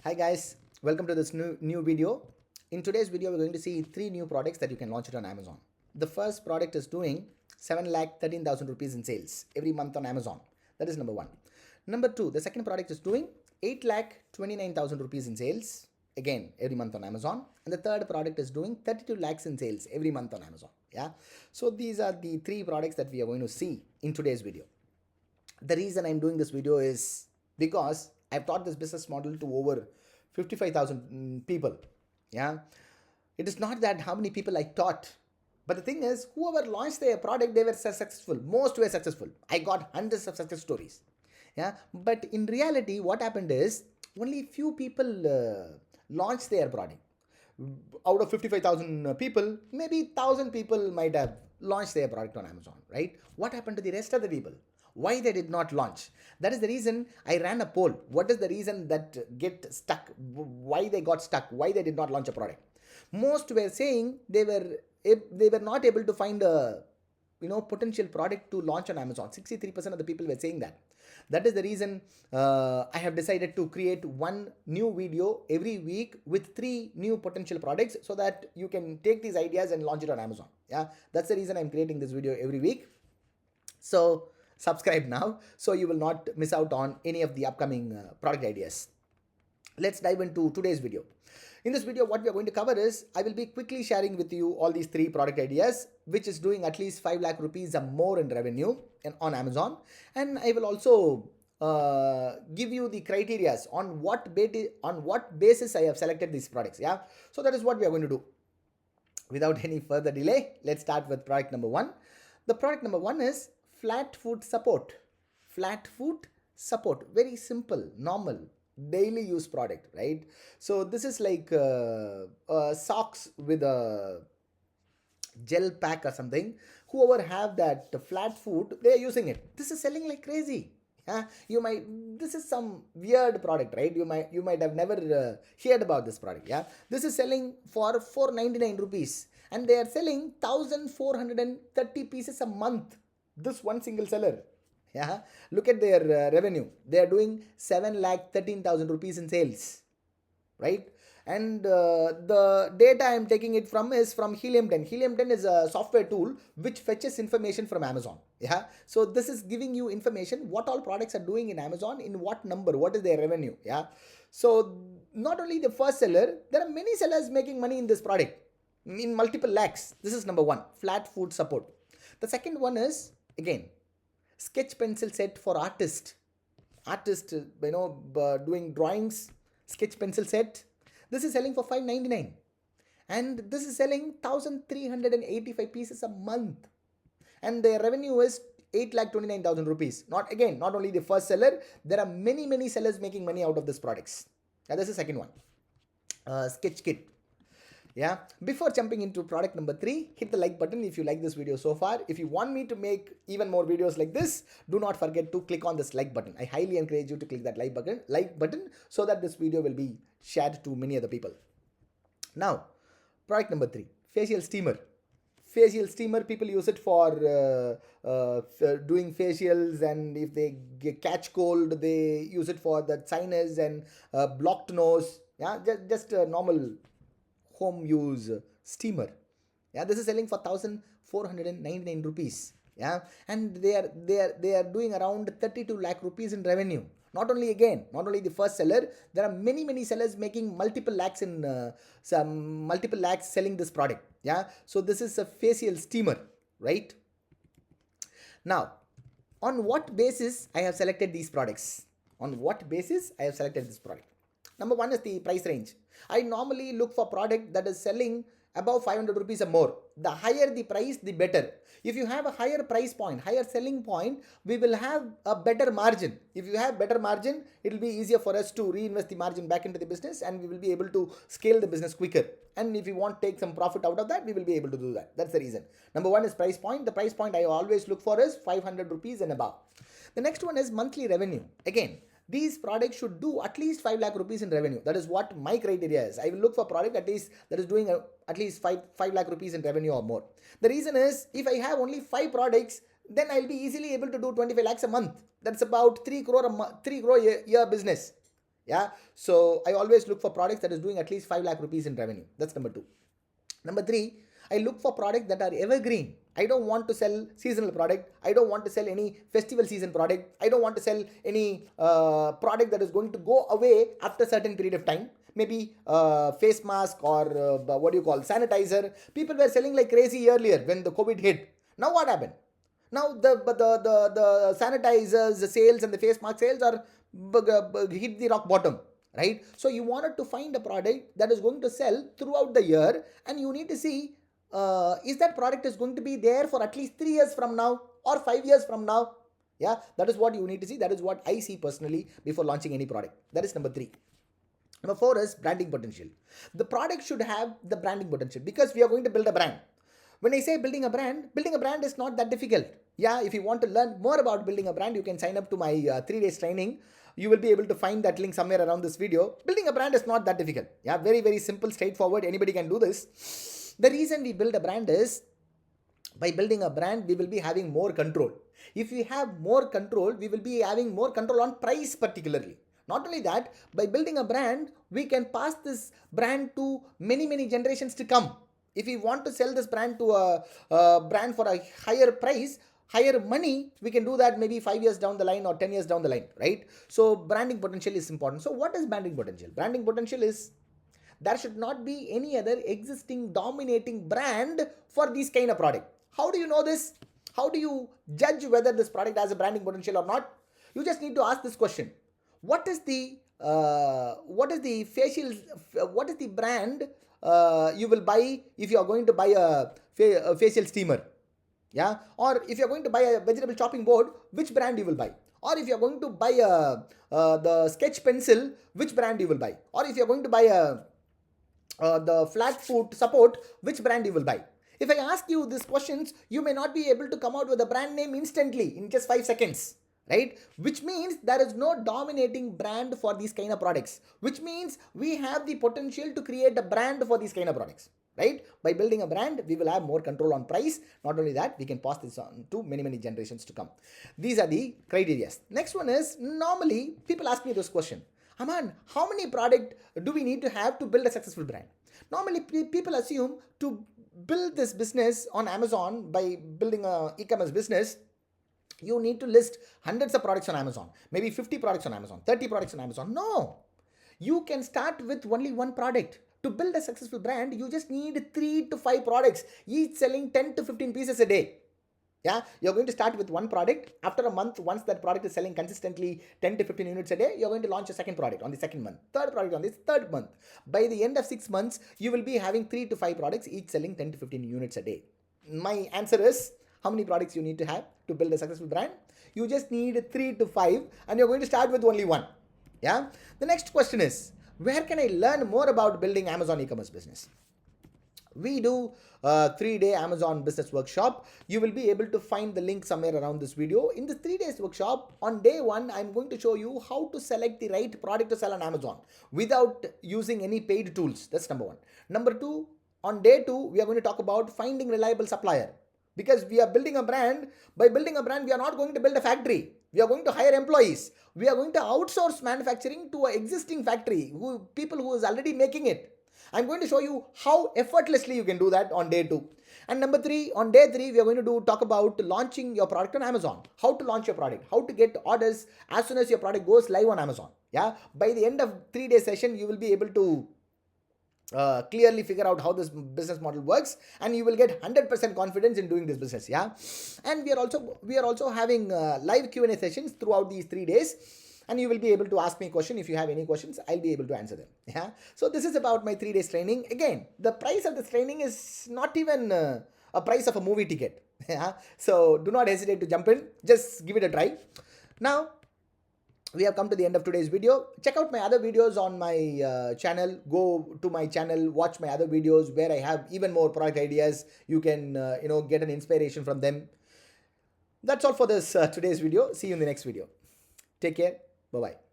Hi guys, welcome to this new video. In today's video, we're going to see three new products that you can launch it on Amazon. The first product is doing 7,13,000 rupees in sales every month on Amazon. That is number one. Number two, the second product is doing 8,29,000 rupees in sales again every month on Amazon. And the third product is doing 32 lakhs in sales every month on Amazon. Yeah. So these are the three products that we are going to see in today's video. The reason I'm doing this video is because I've taught this business model to over 55,000 people. Yeah. It is not that how many people I taught, but the thing is, whoever launched their product, they were successful. Most were successful. I got hundreds of success stories. Yeah. But in reality, what happened is only few people launched their product. Out of 55,000 people, maybe 1,000 people might have launched their product on Amazon, right? What happened to the rest of the people? Why they did not launch? That is the reason I ran a poll. What is the reason that get stuck? Why they got stuck? Why they did not launch a product? Most were saying they were not able to find a potential product to launch on Amazon. 63% of the people were saying that. That is the reason I have decided to create one new video every week with three new potential products so that you can take these ideas and launch it on Amazon. Yeah, that's the reason I'm creating this video every week. So subscribe now so you will not miss out on any of the upcoming product ideas. Let's dive into today's video. In this video, what we are going to cover is I will be quickly sharing with you all these three product ideas, which is doing at least 5 lakh rupees or more in revenue on Amazon. And I will also give you the criterias on what basis I have selected these products. Yeah. So that is what we are going to do. Without any further delay, let's start with product number one. The product number one is flat foot support. Flat foot support. Very simple, normal, daily use product, right? So this is like socks with a gel pack or something. Whoever have that flat foot, they are using it. This is selling like crazy. Yeah, this is some weird product, right? You might have never heard about this product. Yeah, this is selling for 499 rupees and they are selling 1430 pieces a month. This one single seller. Yeah, look at their revenue. They are doing 7,13,000 rupees in sales, right? And the data I'm taking it from is from Helium 10. Helium 10 is a software tool which fetches information from Amazon. Yeah, so this is giving you information what all products are doing in Amazon, in what number, what is their revenue. Yeah, so not only the first seller, there are many sellers making money in this product in multiple lakhs. This is number one, flat food support. The second one is again sketch pencil set for artist doing drawings. Sketch pencil set, this is selling for 599 and this is selling 1385 pieces a month and their revenue is 8,29,000 rupees. Not only the first seller, there are many sellers making money out of these products. This is the second one. Sketch kit. Yeah, before jumping into product number three, hit the like button if you like this video so far. If you want me to make even more videos like this, do not forget to click on this like button. I highly encourage you to click that like button so that this video will be shared to many other people. Now, product number three, facial steamer. Facial steamer, people use it for doing facials, and if they catch cold, they use it for the sinus and blocked nose. Yeah, just a normal home use steamer. Yeah, this is selling for 1499 rupees. Yeah, and they are doing around 32 lakh rupees in revenue. Not only the first seller, there are many sellers making multiple lakhs in some multiple lakhs selling this product. Yeah, so this is a facial steamer, right? Now, on what basis I have selected these products? On what basis I have selected this product? Number one is the price range. I normally look for product that is selling above 500 rupees or more. The higher the price, the better. If you have a higher price point, higher selling point, we will have a better margin. If you have better margin, it will be easier for us to reinvest the margin back into the business and we will be able to scale the business quicker. And if we want to take some profit out of that, we will be able to do that. That's the reason. Number one is price point. The price point I always look for is 500 rupees and above. The next one is monthly revenue. Again, these products should do at least 5 lakh rupees in revenue. That is what my criteria is. I will look for product at least that is doing at least 5 lakh rupees in revenue or more. The reason is if I have only 5 products, then I'll be easily able to do 25 lakhs a month. That's about 3 crore year business. Yeah, so I always look for products that is doing at least 5 lakh rupees in revenue. That's number 2. Number 3, I look for products that are evergreen. I don't want to sell seasonal product. I don't want to sell any festival season product. I don't want to sell any product that is going to go away after a certain period of time. Maybe face mask or what do you call sanitizer. People were selling like crazy earlier when the COVID hit. Now what happened? Now the sanitizers, the sales and the face mask sales are hit the rock bottom, right? So you wanted to find a product that is going to sell throughout the year, and you need to see is that product is going to be there for at least 3 years from now or 5 years from now. Yeah, that is what you need to see. That is what I see personally before launching any product. That is number 3. Number 4 is branding potential. The product should have the branding potential because we are going to build a brand. When I say building a brand is not that difficult. Yeah, if you want to learn more about building a brand, you can sign up to my 3 days training. You will be able to find that link somewhere around this video. Building a brand is not that difficult. Yeah, very, very simple, straightforward. Anybody can do this. The reason we build a brand is by building a brand, we will be having more control. If we have more control, we will be having more control on price particularly. Not only that, by building a brand, we can pass this brand to many, many generations to come. If we want to sell this brand to a brand for a higher price, higher money, we can do that maybe 5 years down the line or 10 years down the line, right? So branding potential is important. So what is branding potential? Branding potential is there should not be any other existing dominating brand for this kind of product. How do you know this? How do you judge whether this product has a branding potential or not? You just need to ask this question. What is the brand you will buy if you are going to buy a facial steamer? Yeah, or if you are going to buy a vegetable chopping board, which brand you will buy? Or if you are going to buy the sketch pencil, which brand you will buy? Or if you are going to buy the flat foot support, which brand you will buy? If I ask you these questions, you may not be able to come out with a brand name instantly in just 5 seconds, right? Which means there is no dominating brand for these kind of products, which means we have the potential to create a brand for these kind of products, right? By building a brand, we will have more control on price. Not only that, we can pass this on to many, many generations to come. These are the criteria. Next one is, normally people ask me this question, Aman, how many product do we need to have to build a successful brand? Normally people assume to build this business on Amazon, by building a e-commerce business, you need to list hundreds of products on Amazon, maybe 50 products on Amazon, 30 products on Amazon. No, you can start with only one product. To build a successful brand, you just need 3 to 5 products, each selling 10 to 15 pieces a day. Yeah, you're going to start with one product. After a month, once that product is selling consistently 10 to 15 units a day, you're going to launch a second product on the second month, third product on this third month. By the end of 6 months, you will be having 3 to 5 products, each selling 10 to 15 units a day. My answer is, how many products you need to have to build a successful brand? You just need 3 to 5, and you're going to start with only one. Yeah. The next question is, where can I learn more about building Amazon e-commerce business? We do a 3-day Amazon business workshop. You will be able to find the link somewhere around this video. In the 3 days workshop, on day 1, I'm going to show you how to select the right product to sell on Amazon without using any paid tools. That's number 1. Number 2, on day 2, we are going to talk about finding reliable supplier. Because we are building a brand. By building a brand, we are not going to build a factory. We are going to hire employees. We are going to outsource manufacturing to an existing factory, people who is already making it. I'm going to show you how effortlessly you can do that on day 2. And number 3, on day 3, we are going to talk about launching your product on Amazon. How to launch your product, how to get orders as soon as your product goes live on Amazon. Yeah, by the end of 3-day session, you will be able to clearly figure out how this business model works, and you will get 100% confidence in doing this business. Yeah, and we are also having live Q&A sessions throughout these 3 days, and you will be able to ask me a question. If you have any questions, I'll be able to answer them. Yeah, so this is about my 3 days training. Again, the price of this training is not even a price of a movie ticket. Yeah, so do not hesitate to jump in. Just give it a try. Now we have come to the end of today's video. Check out my other videos on my channel. Go to my channel, watch my other videos where I have even more product ideas. You can get an inspiration from them. That's all for this today's video. See you in the next video. Take care. Bye-bye.